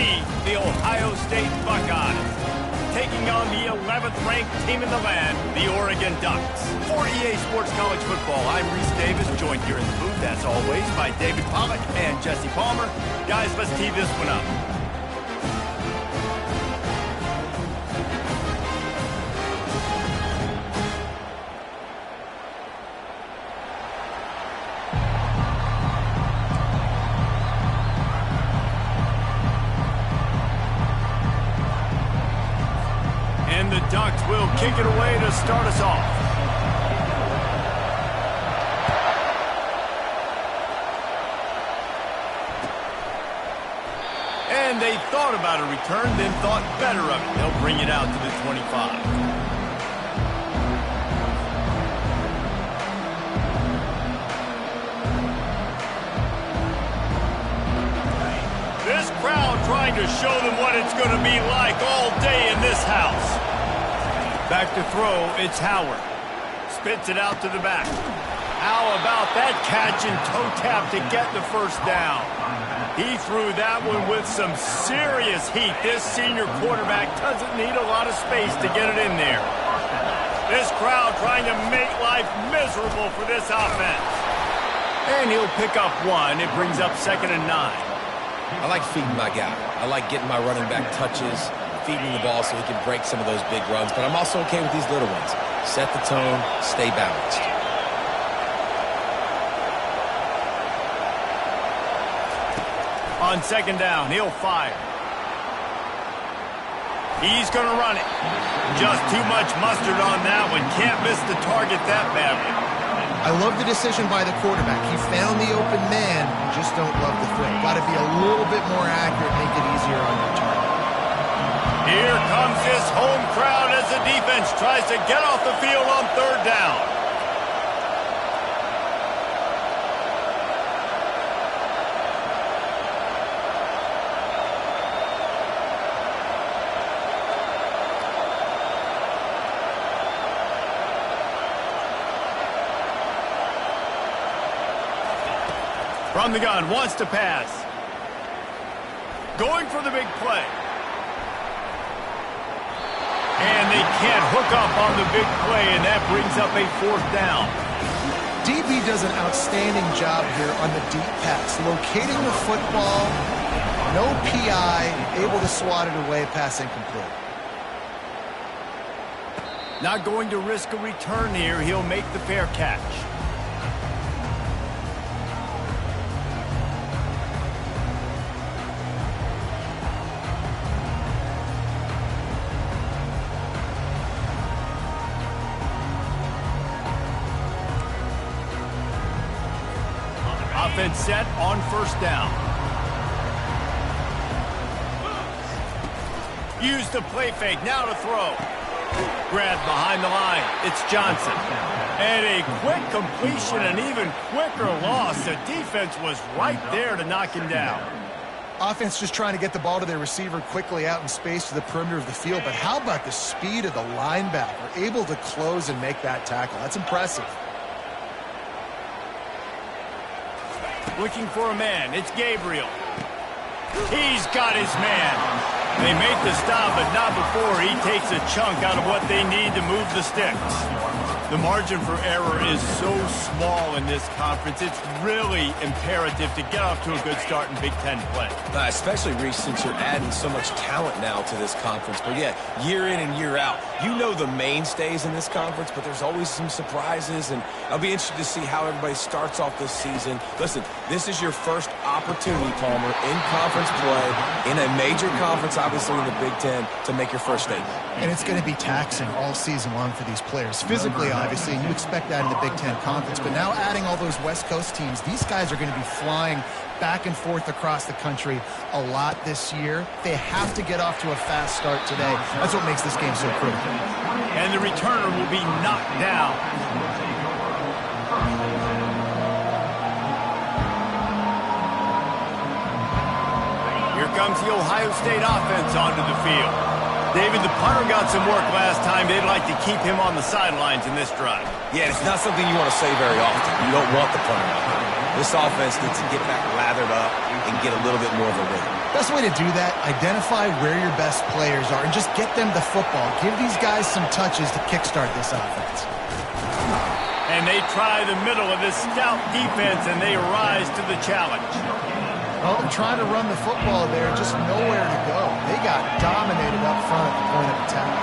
defeat the Ohio State Buckeyes, taking on the 11th-ranked team in the land, the Oregon Ducks. For EA Sports College Football, I'm Reese Davis, joined here in the booth, as always, by David Pollack and Jesse Palmer. Guys, let's tee this one up. And the Ducks will kick it away to start us off. And they thought about a return, then thought better of it. They'll bring it out to the 25. This crowd trying to show them what it's going to be like all day in this house. Back to throw, it's Howard. Spits it out to the back. How about that catch and toe tap to get the first down? He threw that one with some serious heat. This senior quarterback doesn't need a lot of space to get it in there. This crowd trying to make life miserable for this offense. And he'll pick up one. It brings up 2nd and 9. I like feeding my guy. I like getting my running back touches, feeding the ball so he can break some of those big runs. But I'm also okay with these little ones. Set the tone, stay balanced. On 2nd down, he'll fire. He's going to run it. Just too much mustard on that one. Can't miss the target that badly. I love the decision by the quarterback. He found the open man, just don't love the throw. Got to be a little bit more accurate, make it easier on your target. Here comes this home crowd as the defense tries to get off the field on 3rd down. From the gun, wants to pass. Going for the big play. And they can't hook up on the big play, and that brings up a 4th down. DB does an outstanding job here on the deep pass. Locating the football, no PI, able to swat it away, pass incomplete. Not going to risk a return here. He'll make the fair catch. Offense set on 1st down. Use the play fake, now to throw. Grabbed behind the line, it's Johnson. And a quick completion, an even quicker loss. The defense was right there to knock him down. Offense just trying to get the ball to their receiver quickly out in space to the perimeter of the field. But how about the speed of the linebacker? Able to close and make that tackle. That's impressive. Looking for a man. It's Gabriel. He's got his man. They make the stop, but not before he takes a chunk out of what they need to move the sticks. The margin for error is so small in this conference. It's really imperative to get off to a good start in Big Ten play. Especially, Reese, since you're adding so much talent now to this conference. But, yeah, year in and year out, you know the mainstays in this conference, but there's always some surprises, and I'll be interested to see how everybody starts off this season. Listen, this is your first opportunity, Palmer, in conference play, in a major conference, obviously in the Big Ten, to make your first statement. And it's going to be taxing all season long for these players. Physically, obviously, and you expect that in the Big Ten Conference. But now adding all those West Coast teams, these guys are going to be flying back and forth across the country a lot this year. They have to get off to a fast start today. That's what makes this game so critical. And the returner will be knocked down. Here comes the Ohio State offense onto the field. David, the punter got some work last time. They'd like to keep him on the sidelines in this drive. Yeah, it's not something you want to say very often. You don't want the punter out there. This offense needs to get back lathered up and get a little bit more of a rhythm. Best way to do that, identify where your best players are and just get them the football. Give these guys some touches to kickstart this offense. And they try the middle of this stout defense, and they rise to the challenge. Well, they're trying to run the football there, just nowhere to go. They got dominated up front at the point of attack.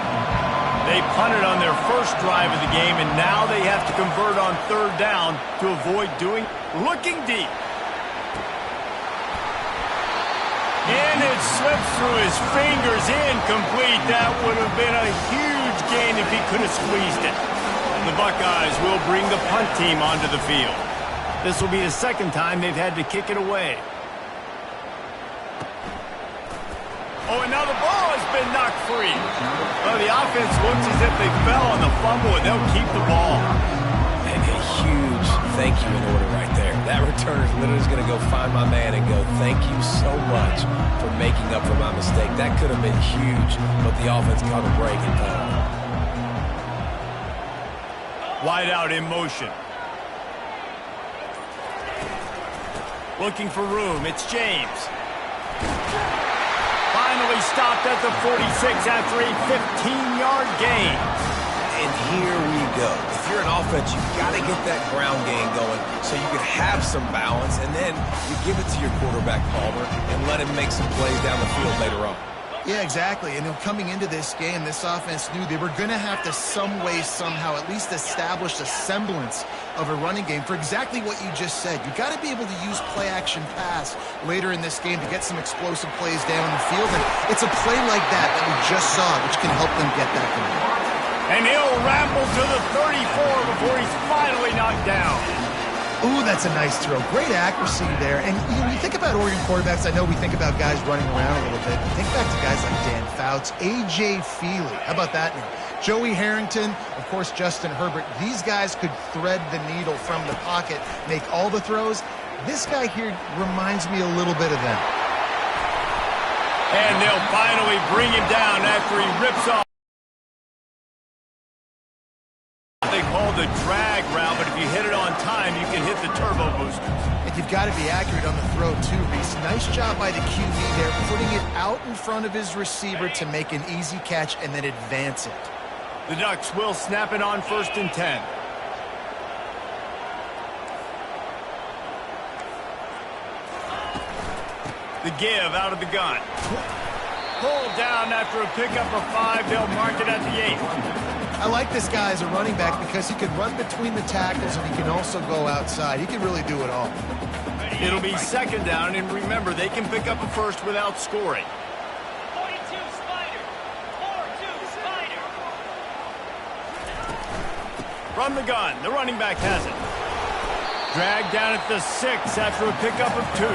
They punted on their first drive of the game, and now they have to convert on third down to avoid looking deep. And it slips through his fingers, incomplete. That would have been a huge gain if he could have squeezed it. The Buckeyes will bring the punt team onto the field. This will be the second time they've had to kick it away. Oh, and now the ball has been knocked free. Well, the offense looks as if they fell on the fumble, and they'll keep the ball. And a huge thank you in order right there. That returner is literally going to go find my man and go, thank you so much for making up for my mistake. That could have been huge, but the offense caught a break and fell. Wide out in motion. Looking for room. It's James. Finally stopped at the 46 after a 15-yard gain. And here we go. If you're an offense, you've got to get that ground game going so you can have some balance, and then you give it to your quarterback, Palmer, and let him make some plays down the field later on. Yeah, exactly. And coming into this game, this offense knew they were going to have to some way, somehow, at least establish a semblance of a running game for exactly what you just said. You've got to be able to use play-action pass later in this game to get some explosive plays down the field. And it's a play like that we just saw, which can help them get that going. And he'll ramble to the 34 before he's finally knocked down. Ooh, that's a nice throw. Great accuracy there. And you think about Oregon quarterbacks, I know we think about guys running around a little bit. Think back to guys like Dan Fouts, A.J. Feely. How about that name? Joey Harrington, of course, Justin Herbert. These guys could thread the needle from the pocket, make all the throws. This guy here reminds me a little bit of them. And they'll finally bring him down after he rips off. They call the drag route, but if you hit it on time, you can hit the turbo boosters. And you've got to be accurate on the throw, too, Reese. Nice job by the QB there, putting it out in front of his receiver to make an easy catch and then advance it. The Ducks will snap it on 1st and 10. The give out of the gun. Pulled down after a pickup of 5. They'll mark it at the 8. I like this guy as a running back because he can run between the tackles and he can also go outside. He can really do it all. It'll be 2nd down, and remember, they can pick up a first without scoring. 42 Spider. 4-2 Spider. From the gun, the running back has it. Dragged down at the 6 after a pickup of 2.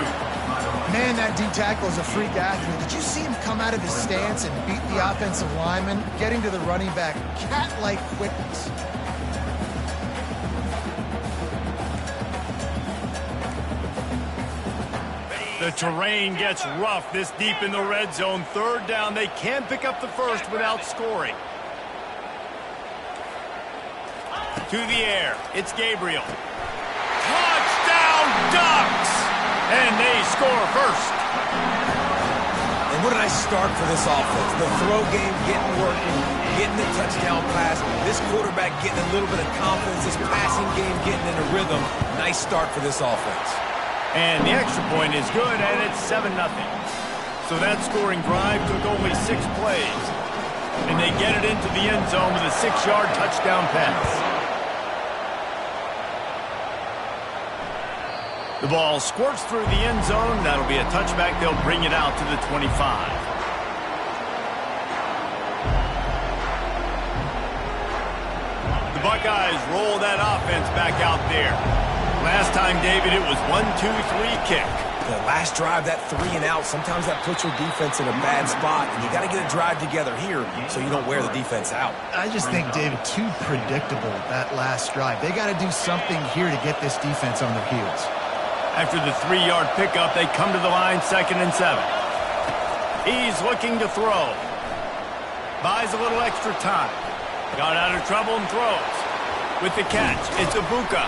Man, that D-tackle is a freak athlete. Did you see him come out of his stance and beat the offensive lineman, getting to the running back? Cat-like quickness. The terrain gets rough this deep in the red zone. 3rd down, they can pick up the first without scoring. To the air, it's Gabriel. Touchdown, Ducks! And they score first. And what did I start for this offense? The throw game getting working, getting the touchdown pass. This quarterback getting a little bit of confidence. This passing game getting in a rhythm. Nice start for this offense. And the extra point is good, and it's 7-0. So that scoring drive took only 6 plays. And they get it into the end zone with a 6-yard touchdown pass. The ball squirts through the end zone. That'll be a touchback. They'll bring it out to the 25. The Buckeyes roll that offense back out there. Last time, David, it was 1-2-3 kick. The last drive, that 3 and out, sometimes that puts your defense in a bad spot, and you got to get a drive together here so you don't wear the defense out. I just think, David, too predictable, that last drive. They got to do something here to get this defense on their heels. After the 3-yard pickup, they come to the line 2nd and 7. He's looking to throw. Buys a little extra time. Got out of trouble and throws. With the catch, it's Ibuka.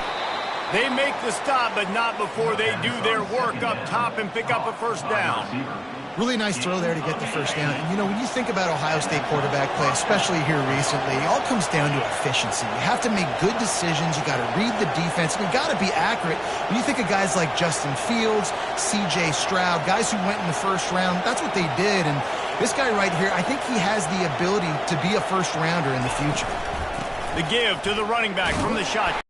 They make the stop, but not before they do their work up top and pick up a first down. Really nice throw there to get the first down. And, you know, when you think about Ohio State quarterback play, especially here recently, it all comes down to efficiency. You have to make good decisions. You got to read the defense. And you got to be accurate. When you think of guys like Justin Fields, C.J. Stroud, guys who went in the first round, that's what they did. And this guy right here, I think he has the ability to be a first-rounder in the future. The give to the running back from the shot.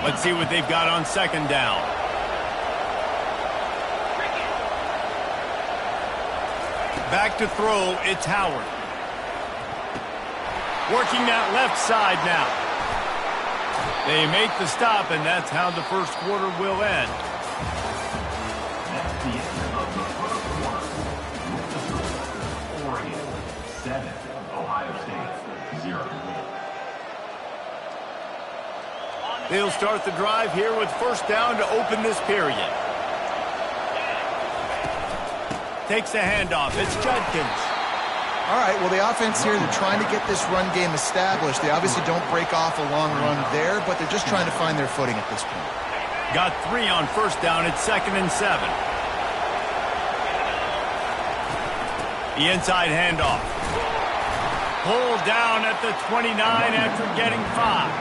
Let's see what they've got on second down. Back to throw, it's Howard. Working that left side now. They make the stop, and that's how the first quarter will end. That's the end of the first quarter. Oregon 7, Ohio State 0. They'll start the drive here with first down to open this period. Takes the handoff. It's Judkins. All right, well, the offense here, they're trying to get this run game established. They obviously don't break off a long run there, but they're just trying to find their footing at this point. Got 3 on first down. It's 2nd and 7. The inside handoff. Pulled down at the 29 after getting 5.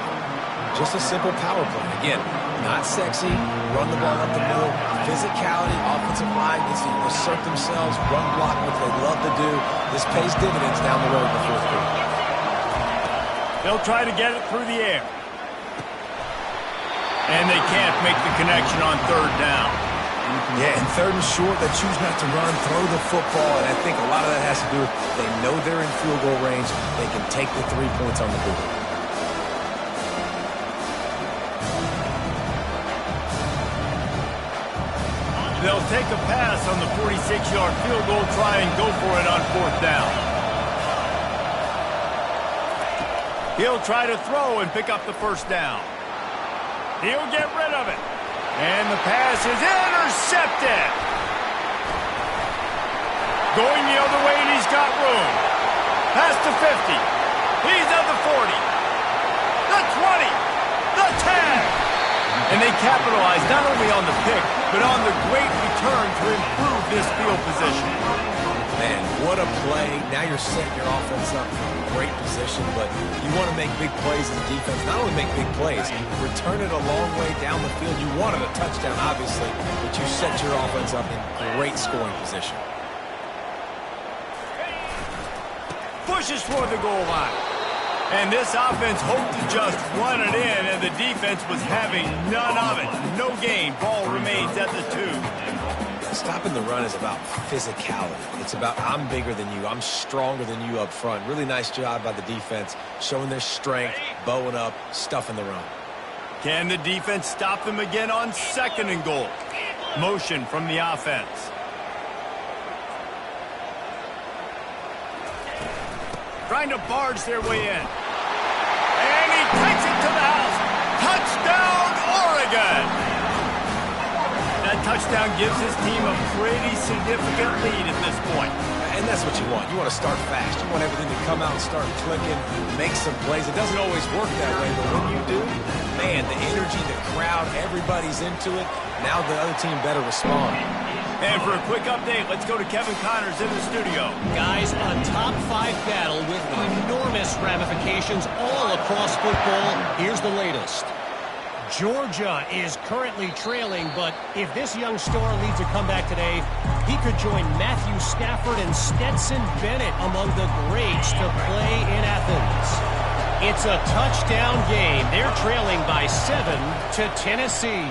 Just a simple power play. Again, not sexy, run the ball up the middle, physicality, offensive line gets to assert themselves, run block, which they love to do. This pays dividends down the road in the fourth quarter. They'll try to get it through the air. And they can't make the connection on third down. Yeah, and third and short, they choose not to run, throw the football, and I think a lot of that has to do with they know they're in field goal range. They can take the 3 points on the board. They'll take a pass on the 46-yard field goal, try and go for it on fourth down. He'll try to throw and pick up the first down. He'll get rid of it. And the pass is intercepted. Going the other way, and he's got room. Pass to 50. He's at the 40. The 20. The 10. And they capitalize not only on the pick, but on the great return to improve this field position. Man, what a play. Now you're setting your offense up for a great position, but you want to make big plays as a defense. Not only make big plays, return it a long way down the field. You wanted a touchdown, obviously, but you set your offense up in great scoring position. Pushes toward the goal line. And this offense hoped to just run it in, and the defense was having none of it. No gain. Ball remains at the 2. Stopping the run is about physicality. It's about I'm bigger than you. I'm stronger than you up front. Really nice job by the defense, showing their strength, bowing up, stuffing the run. Can the defense stop them again on 2nd and goal? Motion from the offense. Trying to barge their way in. And he takes it to the house. Touchdown, Oregon! That touchdown gives his team a pretty significant lead at this point. And that's what you want. You want to start fast. You want everything to come out and start clicking, make some plays. It doesn't always work that way, but when you do, man, the energy, the crowd, everybody's into it. Now the other team better respond. And for a quick update, let's go to Kevin Connors in the studio. Guys, a top 5 battle with enormous ramifications all across football. Here's the latest. Georgia is currently trailing, but if this young star leads a comeback today, he could join Matthew Stafford and Stetson Bennett among the greats to play in Athens. It's a touchdown game. They're trailing by 7 to Tennessee.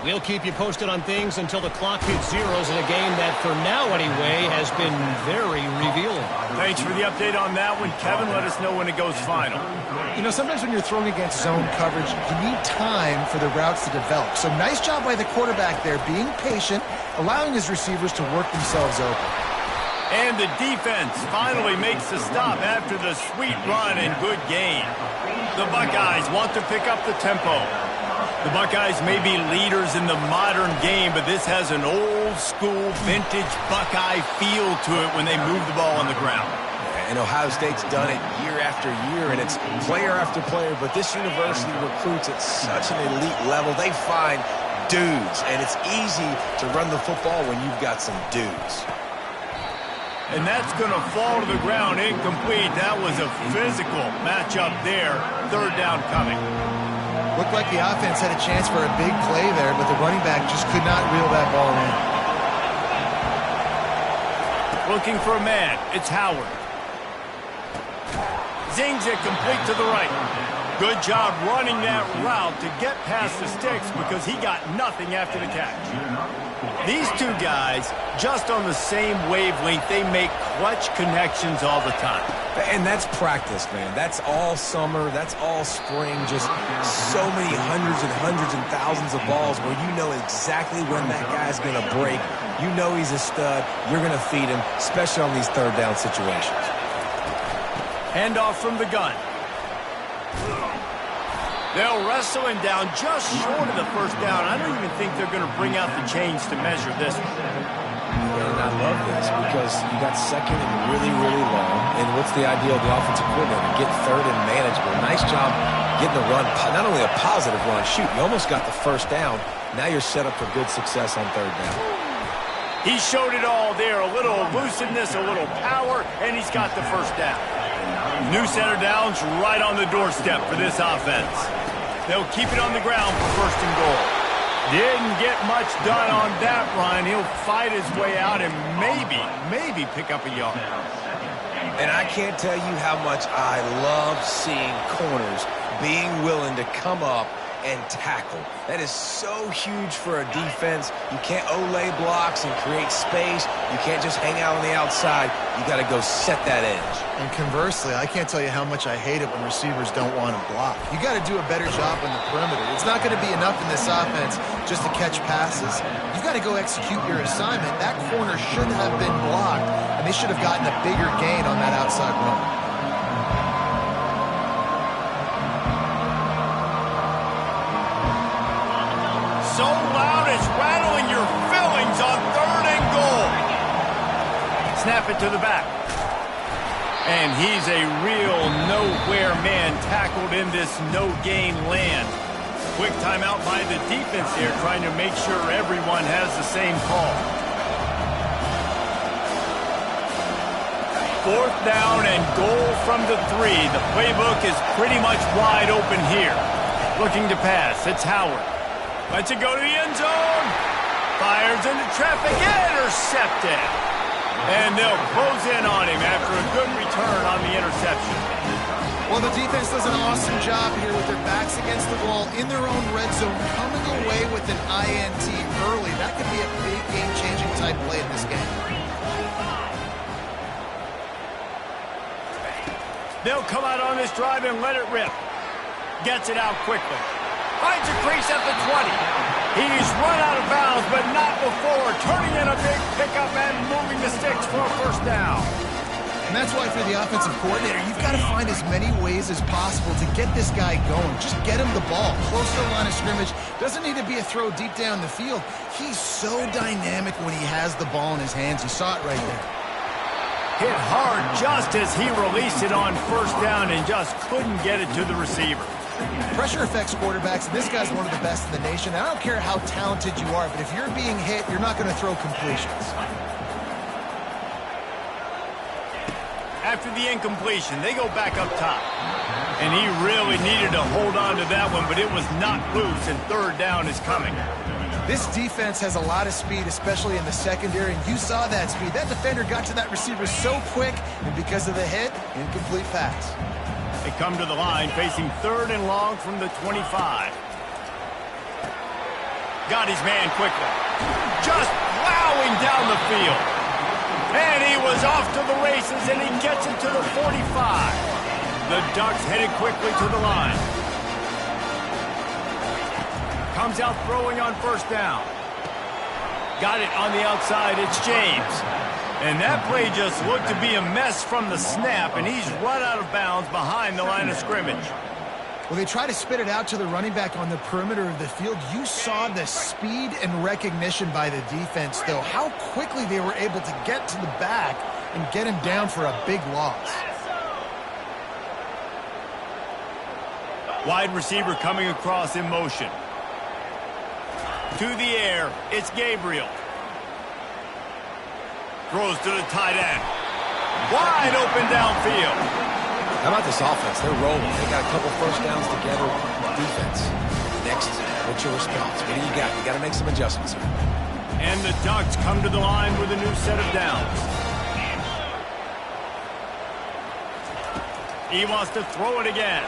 We'll keep you posted on things until the clock hits zeros in a game that, for now anyway, has been very revealing. Thanks for the update on that one, Kevin. Let us know when it goes final. You know, sometimes when you're throwing against zone coverage, you need time for the routes to develop. So nice job by the quarterback there, being patient, allowing his receivers to work themselves open. And the defense finally makes the stop after the sweet run and good gain. The Buckeyes want to pick up the tempo. The Buckeyes may be leaders in the modern game, but this has an old school, vintage Buckeye feel to it when they move the ball on the ground. And Ohio State's done it year after year, and it's player after player. But this university recruits at such an elite level. They find dudes, and it's easy to run the football when you've got some dudes. And that's going to fall to the ground incomplete. That was a physical matchup there. Third down coming. Looked like the offense had a chance for a big play there, but the running back just could not reel that ball in. Looking for a man. It's Howard. Zings it complete to the right. Good job running that route to get past the sticks because he got nothing after the catch. These two guys, just on the same wavelength, they make clutch connections all the time. And that's practice, man. That's all summer. That's all spring. Just so many hundreds and thousands of balls where you know exactly when that guy's going to break. You know he's a stud. You're going to feed him, especially on these third down situations. Handoff from the gun. They'll wrestle him down just short of the first down. I don't even think they're going to bring out the chains to measure this one. And I love this because you got second and really, really long. And what's the idea of the offensive coordinator? Get third and manageable. Nice job getting the run. Not only a positive run, shoot, you almost got the first down. Now you're set up for good success on third down. He showed it all there. A little elusiveness, a little power, and he's got the first down. New center downs right on the doorstep for this offense. They'll keep it on the ground for first and goal. Didn't get much done on that run. He'll fight his way out and maybe pick up a yard. And I can't tell you how much I love seeing corners being willing to come up and tackle. That is so huge for a defense. You can't olay blocks and create space. You can't just hang out on the outside. You got to go set that edge. And conversely, I can't tell you how much I hate it when receivers don't want to block. You got to do a better job on the perimeter. It's not going to be enough in this offense just to catch passes. You got to go execute your assignment. That corner should have been blocked, and they should have gotten a bigger gain on that outside run. So loud it's rattling your fillings on third and goal. Snap it to the back. And he's a real nowhere man tackled in this no-gain land. Quick timeout by the defense here, trying to make sure everyone has the same call. Fourth down and goal from the 3. The playbook is pretty much wide open here. Looking to pass, it's Howard. Lets it go to the end zone. Fires into traffic, intercepted. And they'll close in on him after a good return on the interception. Well, the defense does an awesome job here with their backs against the wall in their own red zone, coming away with an INT early. That could be a big game-changing type play in this game. They'll come out on this drive and let it rip. Gets it out quickly. Finds a crease at the 20. He's run out of bounds, but not before. Turning in a big pickup and moving the sticks for a first down. And that's why for the offensive coordinator, you've got to find as many ways as possible to get this guy going. Just get him the ball. Close to the line of scrimmage. Doesn't need to be a throw deep down the field. He's so dynamic when he has the ball in his hands. You saw it right there. Hit hard just as he released it on first down and just couldn't get it to the receiver. Pressure affects quarterbacks, and this guy's one of the best in the nation. I don't care how talented you are, but if you're being hit, you're not going to throw completions. After the incompletion, they go back up top. And he really needed to hold on to that one, but it was not loose, and third down is coming. This defense has a lot of speed, especially in the secondary, and you saw that speed. That defender got to that receiver so quick, and because of the hit, incomplete pass. They come to the line, facing third and long from the 25. Got his man quickly. Just plowing down the field. And he was off to the races, and he gets it to the 45. The Ducks headed quickly to the line. Comes out throwing on first down. Got it on the outside. It's James. And that play just looked to be a mess from the snap, and he's run out of bounds behind the line of scrimmage. Well, they try to spit it out to the running back on the perimeter of the field. You saw the speed and recognition by the defense, though, how quickly they were able to get to the back and get him down for a big loss. Wide receiver coming across in motion. To the air, it's Gabriel. Throws to the tight end. Wide open downfield. How about this offense? They're rolling. They got a couple first downs together. Defense. Next, what's your response? What do you got? You got to make some adjustments here. And the Ducks come to the line with a new set of downs. He wants to throw it again.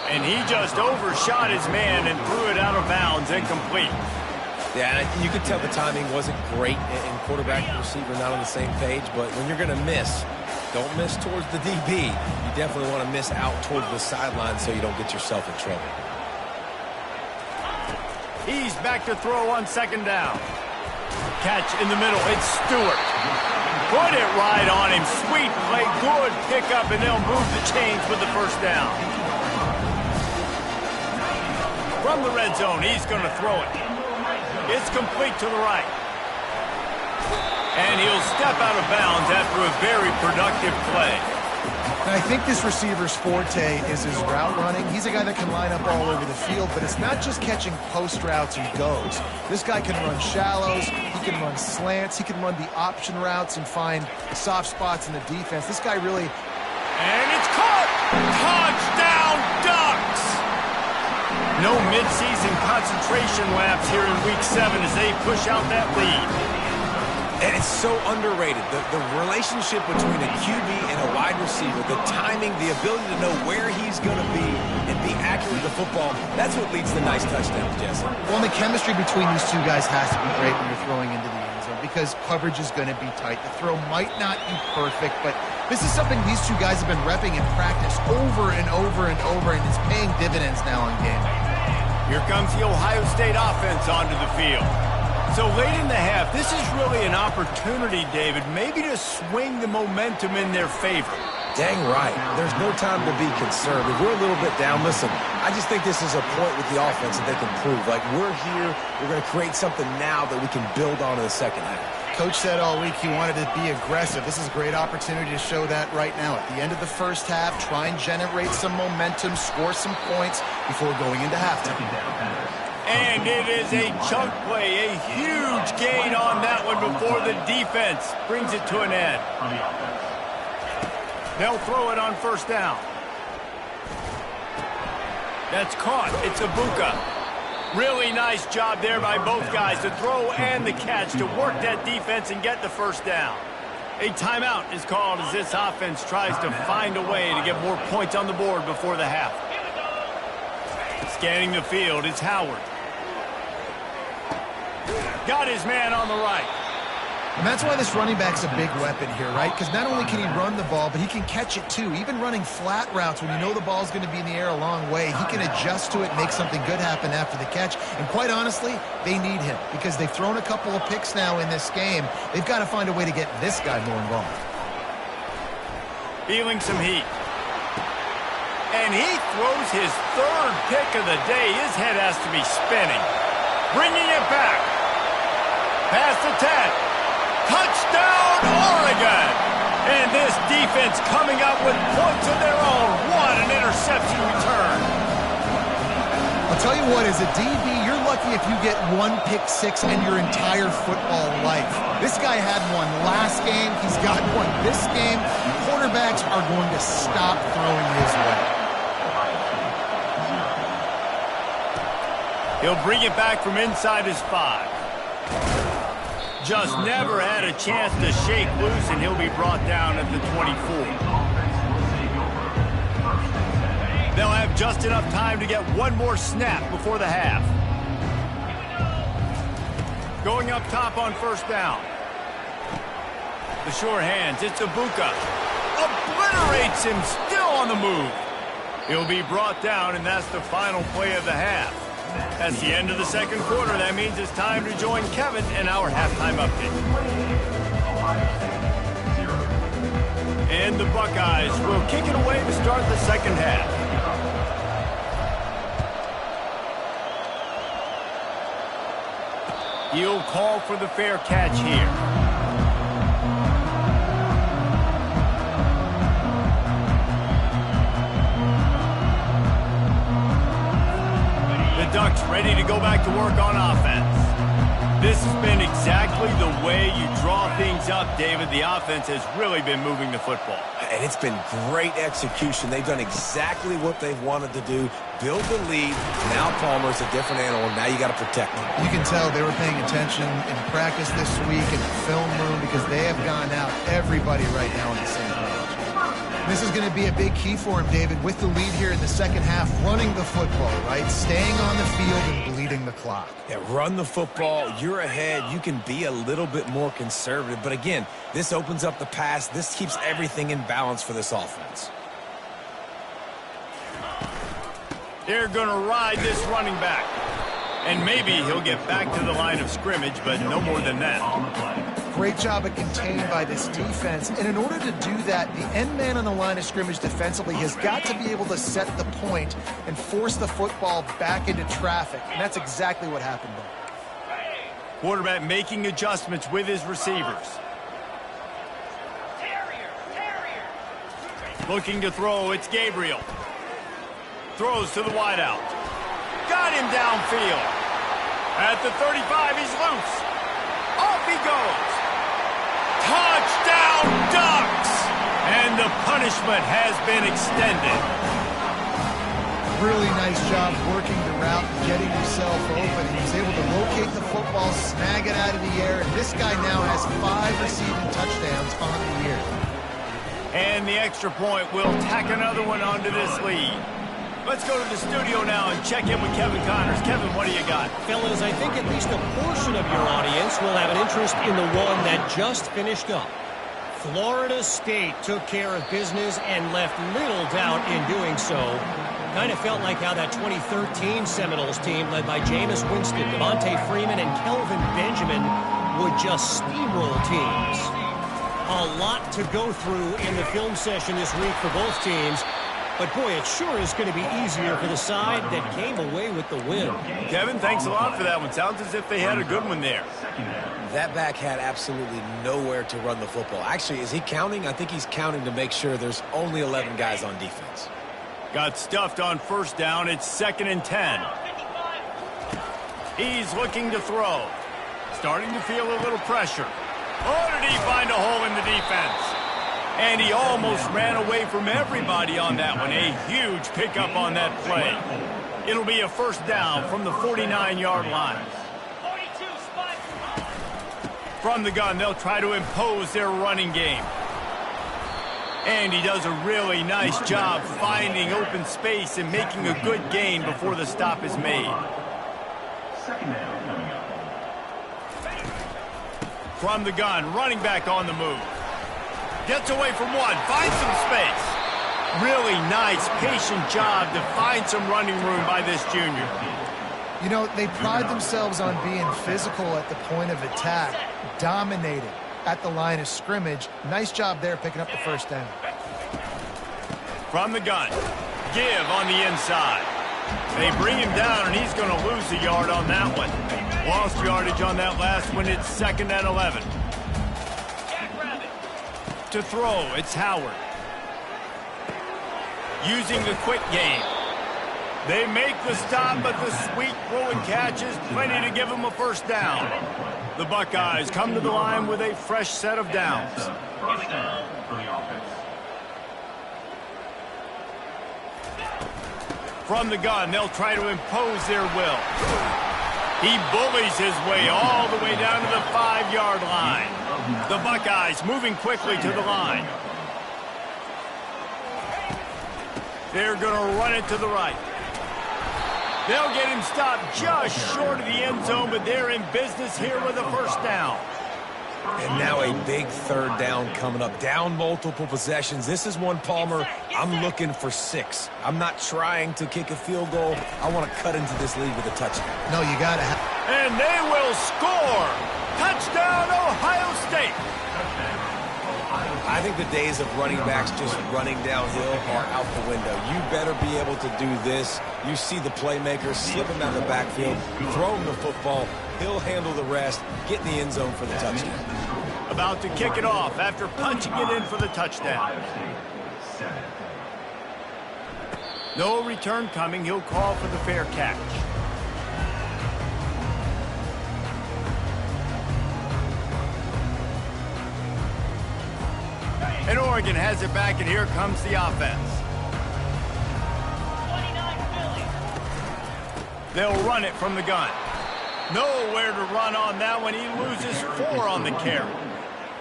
And he just overshot his man and threw it out of bounds, incomplete. Yeah, you could tell the timing wasn't great, and quarterback and receiver not on the same page, but when you're going to miss, don't miss towards the DB. You definitely want to miss out towards the sideline so you don't get yourself in trouble. He's back to throw on second down. Catch in the middle. It's Stewart. Put it right on him. Sweet play. Good pickup, and they'll move the chains with the first down. From the red zone, he's going to throw it. It's complete to the right. And he'll step out of bounds after a very productive play. And I think this receiver's forte is his route running. He's a guy that can line up all over the field, but it's not just catching post routes and goes. This guy can run shallows, he can run slants, he can run the option routes and find soft spots in the defense. This guy really... And it's caught! Touchdown, Ducks! No midseason concentration laps here in Week 7 as they push out that lead. And it's so underrated. The relationship between a QB and a wide receiver, the timing, the ability to know where he's going to be and be accurate with the football, that's what leads to nice touchdowns, Jesse. Well, the chemistry between these two guys has to be great when you're throwing into the end zone because coverage is going to be tight. The throw might not be perfect, but this is something these two guys have been repping in practice over and over and over, and it's paying dividends now on game. Here comes the Ohio State offense onto the field. So late in the half, this is really an opportunity, David, maybe to swing the momentum in their favor. Dang right. There's no time to be concerned. If we're a little bit down, listen, I just think this is a point with the offense that they can prove. Like, we're here, we're going to create something now that we can build on in the second half. Coach said all week he wanted to be aggressive. This is a great opportunity to show that right now. At the end of the first half, try and generate some momentum, score some points before going into halftime. And it is a chunk play, a huge gain on that one before the defense brings it to an end. They'll throw it on first down. That's caught. It's Ibuka. Really nice job there by both guys, the throw and the catch, to work that defense and get the first down. A timeout is called as this offense tries to find a way to get more points on the board before the half. Scanning the field, it's Howard. Got his man on the right. And that's why this running back's a big weapon here, right? Because not only can he run the ball, but he can catch it too. Even running flat routes when you know the ball's going to be in the air a long way, he can adjust to it, make something good happen after the catch. And quite honestly, they need him because they've thrown a couple of picks now in this game. They've got to find a way to get this guy more involved. Feeling some heat. And he throws his third pick of the day. His head has to be spinning. Bringing it back. Past the 10. Touchdown, Oregon! And this defense coming up with points of their own. What an interception return. I'll tell you what, as a DB, you're lucky if you get one pick six in your entire football life. This guy had one last game. He's got one this game. Quarterbacks are going to stop throwing his way. He'll bring it back from inside his 5. Just never had a chance to shake loose, and he'll be brought down at the 24. They'll have just enough time to get one more snap before the half. Going up top on first down. The sure hands, it's Ibuka. Obliterates him, still on the move. He'll be brought down, and that's the final play of the half. That's the end of the second quarter. That means it's time to join Kevin in our halftime update. And the Buckeyes will kick it away to start the second half. He'll call for the fair catch here. The Ducks ready to go back to work on offense. This has been exactly the way you draw things up, David. The offense has really been moving the football. And it's been great execution. They've done exactly what they've wanted to do. Build the lead. Now Palmer's a different animal. Now you got to protect him. You can tell they were paying attention in practice this week in the film room because they have gone out, everybody right now, on the same page. This is going to be a big key for him, David, with the lead here in the second half, running the football, right? Staying on the field and bleeding the clock. Yeah, run the football. You're ahead. You can be a little bit more conservative. But again, this opens up the pass. This keeps everything in balance for this offense. They're going to ride this running back. And maybe he'll get back to the line of scrimmage, but no more than that. Great job of contained by this defense. And in order to do that, the end man on the line of scrimmage defensively has got to be able to set the point and force the football back into traffic. And that's exactly what happened there. Quarterback making adjustments with his receivers. Looking to throw, it's Gabriel. Throws to the wideout. Got him downfield. At the 35, he's loose. Off he goes. Touchdown, Ducks! And the punishment has been extended. Really nice job working the route and getting himself open. He was able to locate the football, snag it out of the air, and this guy now has 5 receiving touchdowns on the year. And the extra point will tack another one onto this lead. Let's go to the studio now and check in with Kevin Connors. Kevin, what do you got? Fellas, I think at least a portion of your audience will have an interest in the one that just finished up. Florida State took care of business and left little doubt in doing so. Kind of felt like how that 2013 Seminoles team led by Jameis Winston, Devontae Freeman, and Kelvin Benjamin would just steamroll teams. A lot to go through in the film session this week for both teams. But, boy, it sure is going to be easier for the side that came away with the win. Kevin, thanks a lot for that one. Sounds as if they had a good one there. That back had absolutely nowhere to run the football. Actually, is he counting? I think he's counting to make sure there's only 11 guys on defense. Got stuffed on first down. It's 2nd and 10. He's looking to throw. Starting to feel a little pressure. Oh, did he find a hole in the defense? And he almost ran away from everybody on that one. A huge pickup on that play. It'll be a first down from the 49-yard line. From the gun, they'll try to impose their running game. And he does a really nice job finding open space and making a good gain before the stop is made. From the gun, running back on the move. Gets away from one, finds some space. Really nice, patient job to find some running room by this junior. You know, they pride themselves on being physical at the point of attack, dominated at the line of scrimmage. Nice job there picking up the first down. From the gun, give on the inside. They bring him down, and he's going to lose a yard on that one. Lost yardage on that last one. It's 2nd and 11. To throw, it's Howard. Using the quick game. They make the stop, but the sweet throw and catch is plenty to give them a first down. The Buckeyes come to the line with a fresh set of downs. First down for the offense. From the gun, they'll try to impose their will. He bullies his way all the way down to the 5-yard line. The Buckeyes moving quickly to the line. They're going to run it to the right. They'll get him stopped just short of the end zone, but they're in business here with a first down. And now a big third down coming up. Down multiple possessions. This is one, Palmer, I'm looking for 6. I'm not trying to kick a field goal. I want to cut into this lead with a touchdown. No, you got to have... And they will score. Touchdown, Ohio State. I think the days of running backs just running downhill are out the window. You better be able to do this. You see the playmaker, slip him out of the backfield, throw him the football. He'll handle the rest, get in the end zone for the touchdown. About to kick it off after punching it in for the touchdown. No return coming. He'll call for the fair catch. And Oregon has it back, and here comes the offense. 29 Philly. They'll run it from the gun. Nowhere to run on that one. He loses 4 on the carry.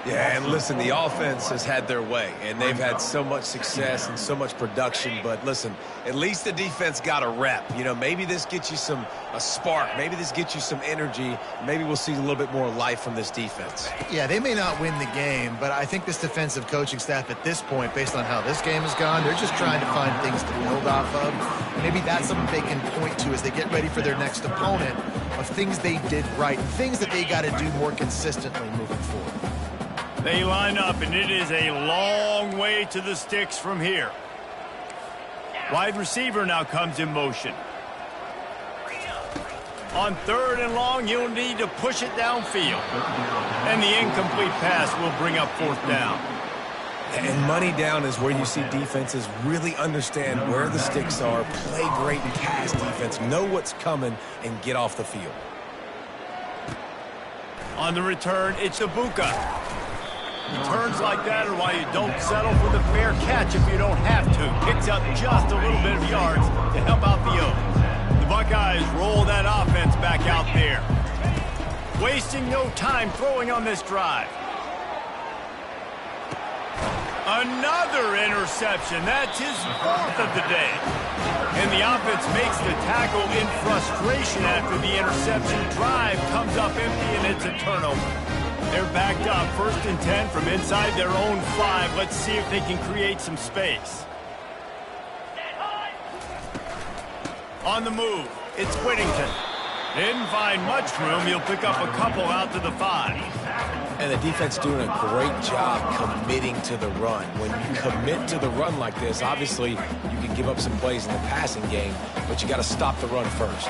Yeah, and listen, the offense has had their way, and they've had so much success and so much production. But listen, at least the defense got a rep. You know, maybe this gets you a spark. Maybe this gets you some energy. Maybe we'll see a little bit more life from this defense. Yeah, they may not win the game, but I think this defensive coaching staff at this point, based on how this game has gone, they're just trying to find things to build off of. Maybe that's something they can point to as they get ready for their next opponent, of things they did right, things that they got to do more consistently moving forward. They line up, and it is a long way to the sticks from here. Wide receiver now comes in motion. On 3rd and long, you'll need to push it downfield. And the incomplete pass will bring up 4th down. And money down is where you see defenses really understand where the sticks are, play great pass defense, know what's coming, and get off the field. On the return, it's Ibuka. Returns like that are why you don't settle for the fair catch if you don't have to. Picks up just a little bit of yards to help out the O's. The Buckeyes roll that offense back out there. Wasting no time throwing on this drive. Another interception. That's his 4th of the day. And the offense makes the tackle in frustration after the interception. Drive comes up empty, and it's a turnover. They're backed up, 1st and 10 from inside their own 5. Let's see if they can create some space. On the move, it's Whittington. Didn't find much room. He'll pick up a couple out to the 5. And the defense doing a great job committing to the run. When you commit to the run like this, obviously you can give up some plays in the passing game, but you got to stop the run first.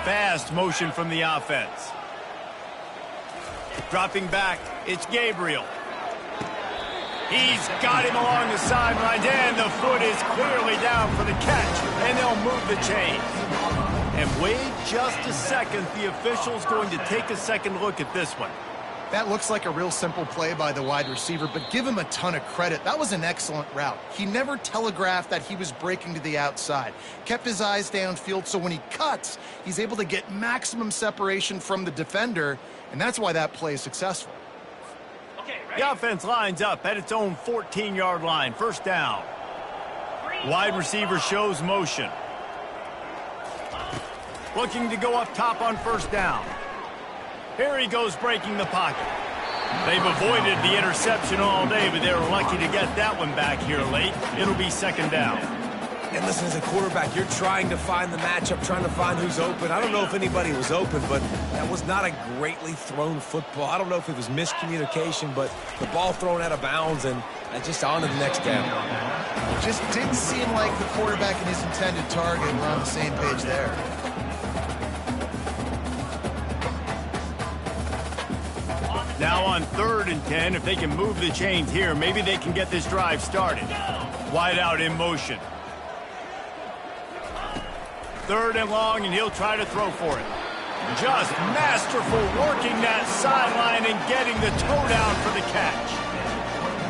Fast motion from the offense. Dropping back, it's Gabriel. He's got him along the sidelines, and the foot is clearly down for the catch, and they'll move the chains. And wait just a second, the official's going to take a second look at this one. That looks like a real simple play by the wide receiver, but give him a ton of credit. That was an excellent route. He never telegraphed that he was breaking to the outside. Kept his eyes downfield, so when he cuts, he's able to get maximum separation from the defender, and that's why that play is successful. The offense lines up at its own 14-yard line. 1st down. Wide receiver shows motion. Looking to go up top on 1st down. Here he goes breaking the pocket. They've avoided the interception all day, but they were lucky to get that one back here late. It'll be 2nd down. And listen, as a quarterback, you're trying to find the matchup, trying to find who's open. I don't know if anybody was open, but that was not a greatly thrown football. I don't know if it was miscommunication, but the ball thrown out of bounds and just on to the next down. Just didn't seem like the quarterback and his intended target were on the same page there. Now on 3rd and 10, if they can move the chains here, maybe they can get this drive started. Wide out in motion. 3rd and long, and he'll try to throw for it. Just masterful working that sideline and getting the toe down for the catch.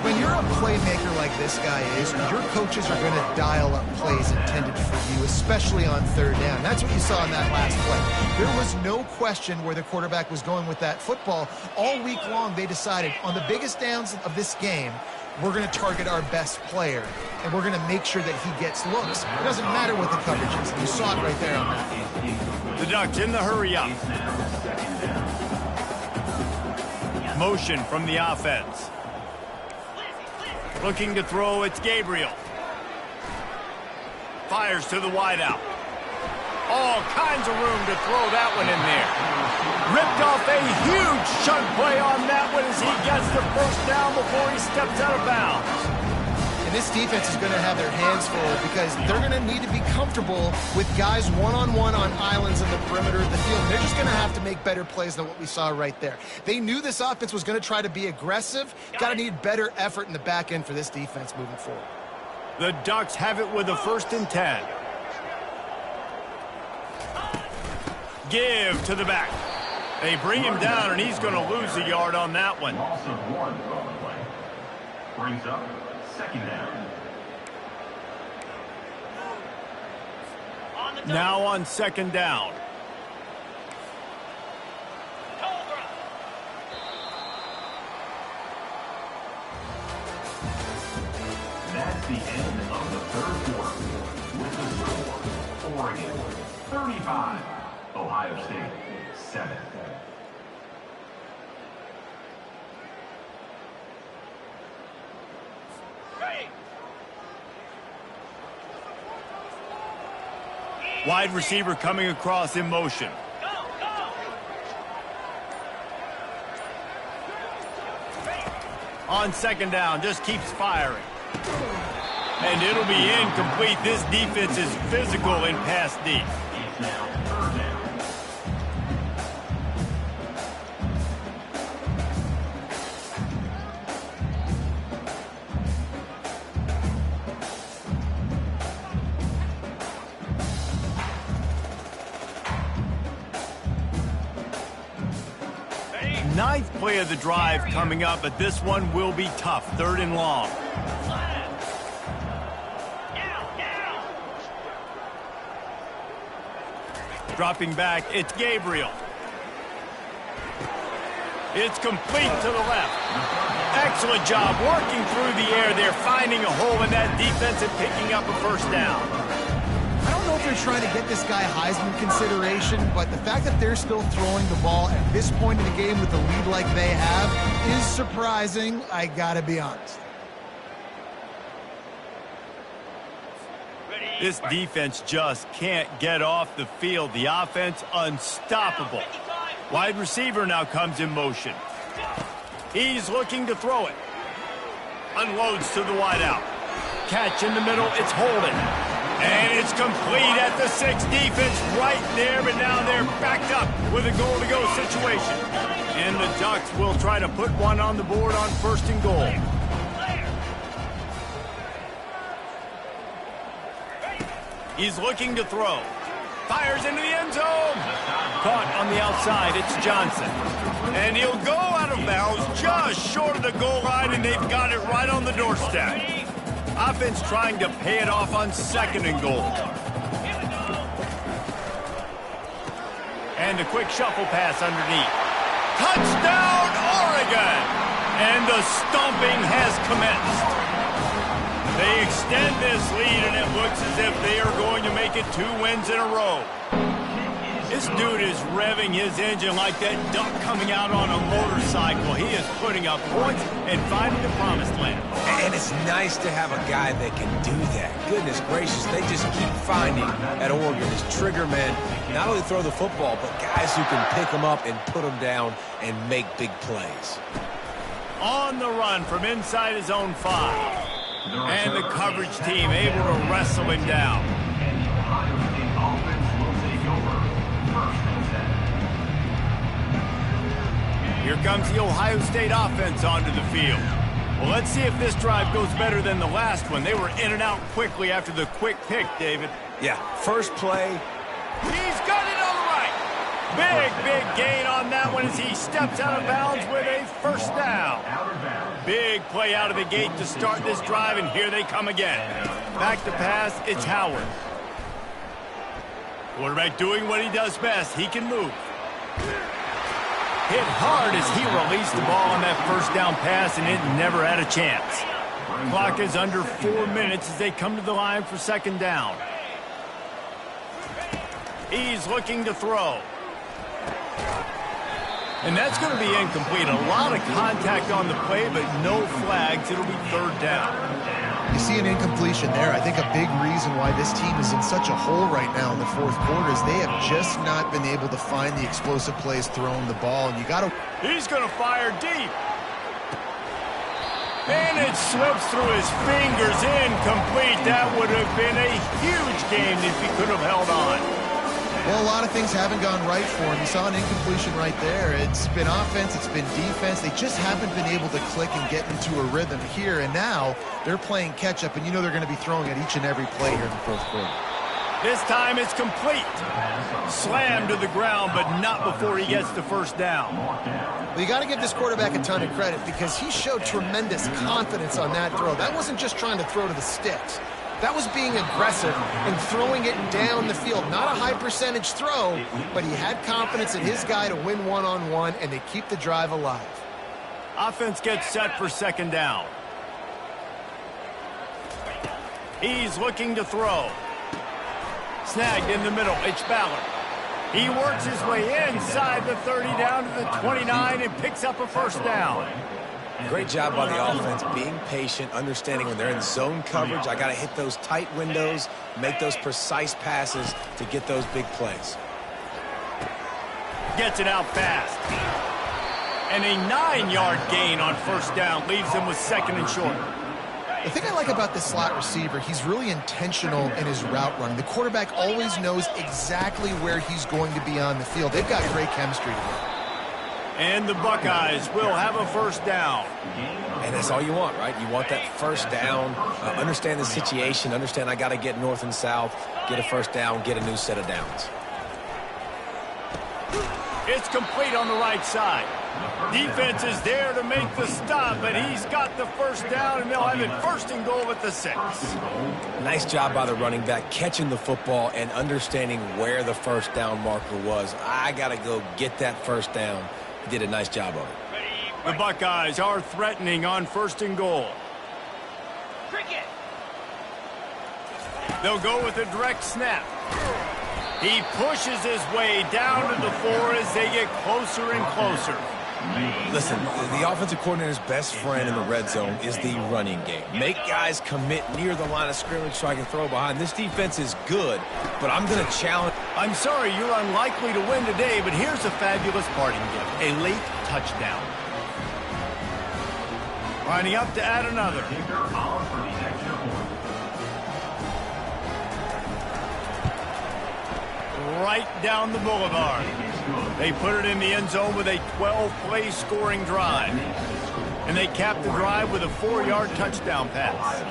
When you're a playmaker like this guy is, your coaches are going to dial up plays intended for you, especially on 3rd down. That's what you saw in that last play. There was no question where the quarterback was going with that football. All week long, they decided on the biggest downs of this game, we're going to target our best player, and we're going to make sure that he gets looks. It doesn't matter what the coverage is. You saw it right there on that. The Ducks in the hurry up. Motion from the offense. Looking to throw, it's Gabriel. Fires to the wideout. All kinds of room to throw that one in there. Ripped off a huge chunk play on that one as he gets the first down before he steps out of bounds. And this defense is going to have their hands full because they're going to need to be comfortable with guys one-on-one on islands in the perimeter of the field. They're just going to have to make better plays than what we saw right there. They knew this offense was going to try to be aggressive. Got to need better effort in the back end for this defense moving forward. The Ducks have it with a 1st and 10. Give to the back. They bring him down, and he's going to lose a yard on that one. Loss of 1 on the play. Brings up 2nd down. Now on 2nd down. That's the end of the 3rd quarter. With the score, Oregon 35, Ohio State 7. Wide receiver coming across in motion. On 2nd down, just keeps firing. And it'll be incomplete. This defense is physical in pass deep. It's now 3rd down. Ninth play of the drive coming up, but this one will be tough. 3rd and long. Dropping back, it's Gabriel. It's complete to the left. Excellent job working through the air there, finding a hole in that defense and picking up a 1st down. I don't know if they're trying to get this guy Heisman consideration, but the fact that they're still throwing the ball at this point in the game with the lead like they have is surprising, I gotta be honest. This defense just can't get off the field. The offense unstoppable. Wide receiver now comes in motion. He's looking to throw it. Unloads to the wideout. Catch in the middle, it's Holden. And it's complete at the 6. Defense right there, but now they're backed up with a goal-to-go situation. And the Ducks will try to put one on the board on 1st and goal. He's looking to throw. Fires into the end zone. Caught on the outside, it's Johnson. And he'll go out of bounds just short of the goal line, and they've got it right on the doorstep. Offense trying to pay it off on 2nd and goal. And a quick shuffle pass underneath. Touchdown, Oregon! And the stomping has commenced. They extend this lead, and it looks as if they are going to make it 2 wins in a row. This dude is revving his engine like that duck coming out on a motorcycle. He is putting up points and finding the promised land. And it's nice to have a guy that can do that. Goodness gracious, they just keep finding at Oregon this trigger men, not only throw the football, but guys who can pick them up and put them down and make big plays. On the run from inside his own 5. And the coverage team able to wrestle him down. And the Ohio State offense will take over 1st and 10. Here comes the Ohio State offense onto the field. Well, let's see if this drive goes better than the last one. They were in and out quickly after the quick pick, David. Yeah, first play. He's got it on the right. Big gain on that one as he steps out of bounds with a 1st down. Out of bounds. Big play out of the gate to start this drive, and here they come again. Back to pass, it's Howard. Quarterback doing what he does best. He can move. Hit hard as he released the ball on that 1st down pass, and it never had a chance. Clock is under 4 minutes as they come to the line for 2nd down. He's looking to throw. And that's going to be incomplete. A lot of contact on the play, but no flags. It'll be 3rd down. You see an incompletion there. I think a big reason why this team is in such a hole right now in the fourth quarter is they have just not been able to find the explosive plays throwing the ball. And you got to... He's going to fire deep. And it slips through his fingers, incomplete. That would have been a huge game if he could have held on. Well, a lot of things haven't gone right for him. You saw an incompletion right there. It's been offense, it's been defense. They just haven't been able to click and get into a rhythm here. And now they're playing catch-up, and you know they're going to be throwing at each and every play here in the fourth quarter. This time it's complete. Slammed to the ground, but not before he gets the first down. Well, you got to give this quarterback a ton of credit because he showed tremendous confidence on that throw. That wasn't just trying to throw to the sticks. That was being aggressive and throwing it down the field. Not a high percentage throw, but he had confidence in his guy to win one-on-one, and they keep the drive alive. Offense gets set for second down. He's looking to throw. Snagged in the middle. It's Ballard. He works his way inside the 30 down to the 29 and picks up a first down. Great job by the offense, being patient, understanding when they're in zone coverage, I got to hit those tight windows, make those precise passes to get those big plays. Gets it out fast. And a 9-yard gain on first down leaves him with second and short. The thing I like about this slot receiver, he's really intentional in his route running. The quarterback always knows exactly where he's going to be on the field. They've got great chemistry together. And the Buckeyes will have a first down. And that's all you want, right? You want that first down, understand the situation, understand I got to get north and south, get a first down, get a new set of downs. It's complete on the right side. Defense is there to make the stop, but he's got the first down, and they'll have it first and goal at the 6. Nice job by the running back, catching the football and understanding where the first down marker was. I got to go get that first down. He did a nice job of it. The Buckeyes are threatening on first and goal. Cricket. They'll go with a direct snap. He pushes his way down to the 4 as they get closer and closer. Listen, the offensive coordinator's best friend in the red zone is the running game. Make guys commit near the line of scrimmage so I can throw behind. This defense is good, but I'm going to challenge. I'm sorry you're unlikely to win today, but here's a fabulous parting gift. A late touchdown. Lining up to add another. Right down the boulevard. They put it in the end zone with a 12-play scoring drive. And they cap the drive with a 4-yard touchdown pass.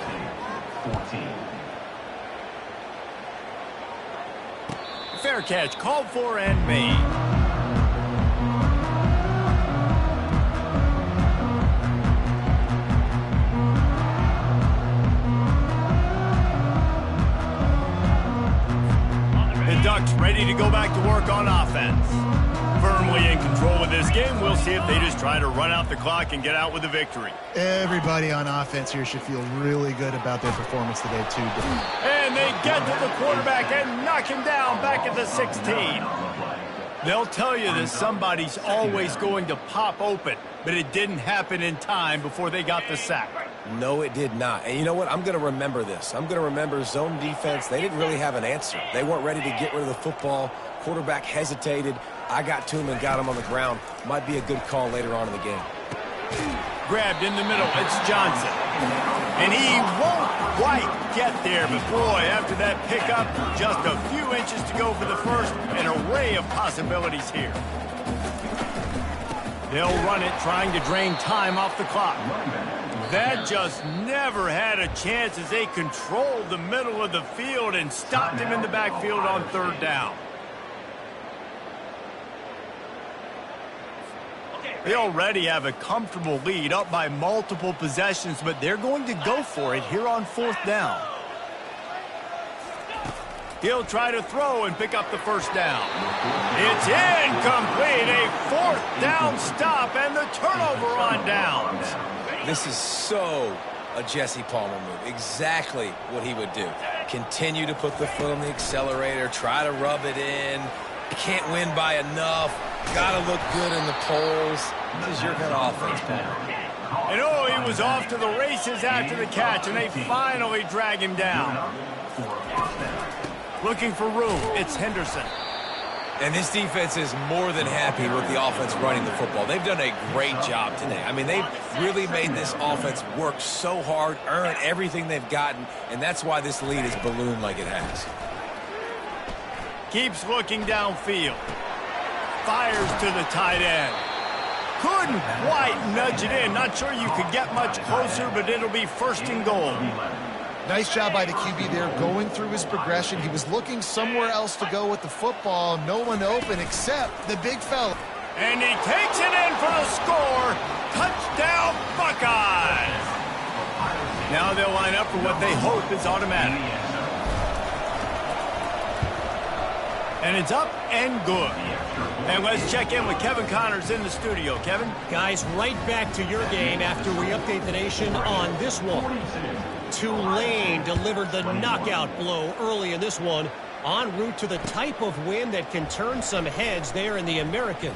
Fair catch called for and made. The Ducks ready to go back to work on offense. Firmly in control of this game. We'll see if they just try to run out the clock and get out with a victory. Everybody on offense here should feel really good about their performance today, too. And they get to the quarterback and knock him down back at the 16. They'll tell you that somebody's always going to pop open, but it didn't happen in time before they got the sack. No, it did not. And you know what? I'm going to remember this. I'm going to remember zone defense. They didn't really have an answer. They weren't ready to get rid of the football. Quarterback hesitated. I got to him and got him on the ground. Might be a good call later on in the game. Grabbed in the middle. It's Johnson. And he won't quite get there. But, boy, after that pickup, just a few inches to go for the first. An array of possibilities here. They'll run it, trying to drain time off the clock. That just never had a chance as they controlled the middle of the field and stopped him in the backfield on third down. They already have a comfortable lead, up by multiple possessions, but they're going to go for it here on fourth down. He'll try to throw and pick up the first down. It's incomplete, a fourth down stop, and the turnover on downs. This is so a Jesse Palmer move. Exactly what he would do. Continue to put the foot on the accelerator, try to rub it in. Can't win by enough. Got to look good in the polls. This is your kind of offense, Palmer. And oh, he was off to the races after the catch, and they finally drag him down. Looking for room, it's Henderson. And this defense is more than happy with the offense running the football. They've done a great job today. I mean, they've really made this offense work so hard, earn everything they've gotten, and that's why this lead is ballooned like it has. Keeps looking downfield. Fires to the tight end. Couldn't quite nudge it in. Not sure you could get much closer, but it'll be first and goal. Nice job by the QB there going through his progression. He was looking somewhere else to go with the football. No one open except the big fella. And he takes it in for the score. Touchdown, Buckeyes. Now they'll line up for what they hope is automatic. And it's up and good. And let's check in with Kevin Connors in the studio. Kevin? Guys, right back to your game after we update the nation on this one. Tulane delivered the knockout blow early in this one, en route to the type of win that can turn some heads there in the American.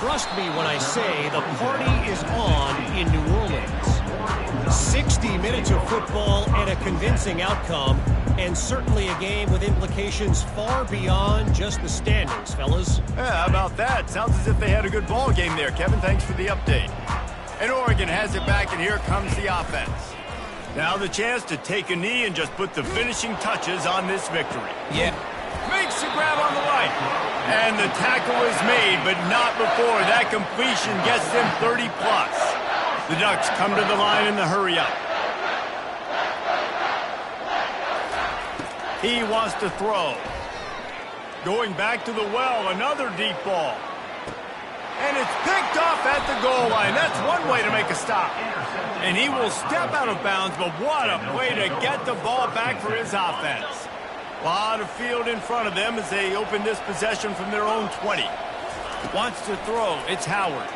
Trust me when I say the party is on in New Orleans. 60 minutes of football and a convincing outcome, and certainly a game with implications far beyond just the standings, fellas. Yeah, how about that? Sounds as if they had a good ball game there, Kevin. Thanks for the update. And Oregon has it back, and here comes the offense. Now the chance to take a knee and just put the finishing touches on this victory. Yeah. Makes the grab on the right. And the tackle is made, but not before that completion gets them 30+. The Ducks come to the line in the hurry-up. He wants to throw. Going back to the well, another deep ball. And it's picked off at the goal line. That's one way to make a stop. And he will step out of bounds, but what a play to get the ball back for his offense. A lot of field in front of them as they open this possession from their own 20. Wants to throw. It's Howard.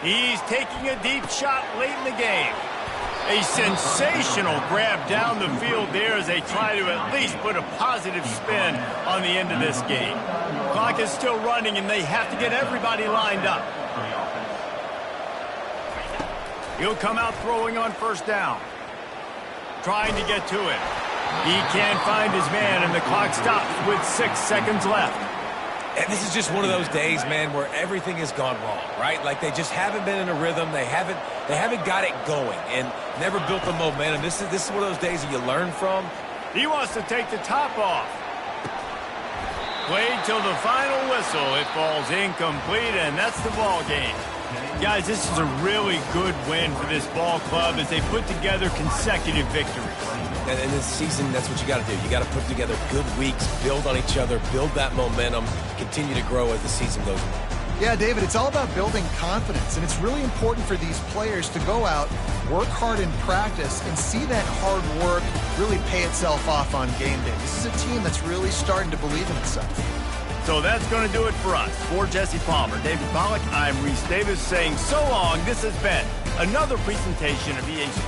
He's taking a deep shot late in the game. A sensational grab down the field there as they try to at least put a positive spin on the end of this game. Clock is still running, and they have to get everybody lined up. He'll come out throwing on first down. Trying to get to it. He can't find his man, and the clock stops with 6 seconds left. And this is just one of those days, man, where everything has gone wrong, right? Like they just haven't been in a rhythm. They haven't got it going and never built the momentum. This is one of those days that you learn from. He wants to take the top off. Played till the final whistle. It falls incomplete, and that's the ball game. Guys, this is a really good win for this ball club as they put together consecutive victories. And in this season, that's what you got to do. You got to put together good weeks, build on each other, build that momentum, continue to grow as the season goes on. Yeah, David, it's all about building confidence, and it's really important for these players to go out, work hard in practice, and see that hard work really pay itself off on game day. This is a team that's really starting to believe in itself. So that's going to do it for us. For Jesse Palmer, David Pollack, I'm Reese Davis saying so long. This has been another presentation of EA Sports.